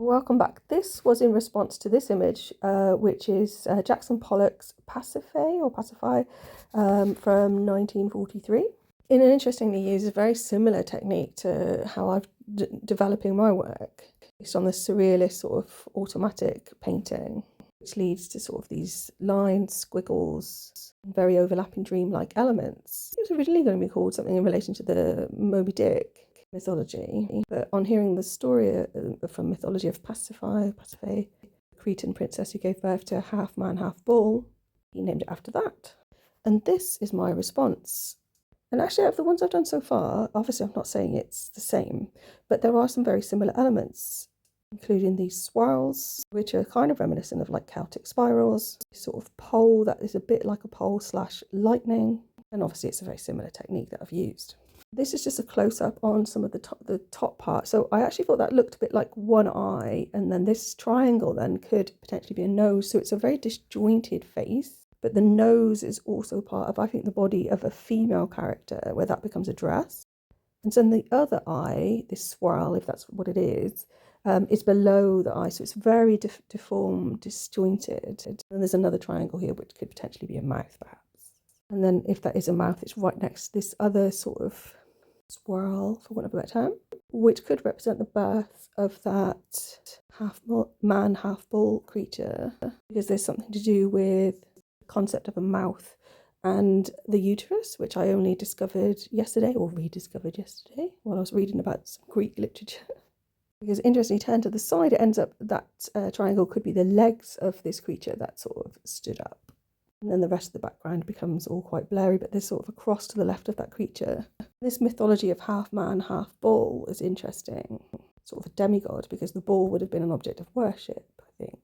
Welcome back. This was in response to this image, which is Jackson Pollock's Pasiphae from 1943. In an interestingly uses a very similar technique to how I've developing my work, based on the surrealist sort of automatic painting, which leads to sort of these lines, squiggles, very overlapping dreamlike elements. It was originally going to be called something in relation to the Moby Dick mythology, but on hearing the story from mythology of Pasiphae, the Cretan princess who gave birth to a half man, half bull, he named it after that. And this is my response. And actually, out of the ones I've done so far, obviously I'm not saying it's the same, but there are some very similar elements, including these swirls, which are kind of reminiscent of like Celtic spirals, sort of pole that is a bit like a pole / lightning. And obviously it's a very similar technique that I've used. This is just a close-up on some of the top part. So I actually thought that looked a bit like one eye, and then this triangle then could potentially be a nose. So it's a very disjointed face, but the nose is also part of, I think, the body of a female character, where that becomes a dress. And then the other eye, this swirl, if that's what it is below the eye. So it's very deformed, disjointed. And there's another triangle here, which could potentially be a mouth, perhaps. And then if that is a mouth, it's right next to this other sort of swirl, for want of a better term, which could represent the birth of that half man, half bull creature, because there's something to do with the concept of a mouth and the uterus, which I only discovered yesterday, or rediscovered yesterday, while I was reading about some Greek literature. Because interestingly, turned to the side, it ends up that triangle could be the legs of this creature that sort of stood up. And then the rest of the background becomes all quite blurry, but there's sort of a cross to the left of that creature. This mythology of half man, half bull is interesting. Sort of a demigod, because the bull would have been an object of worship, I think.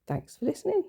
Thanks for listening.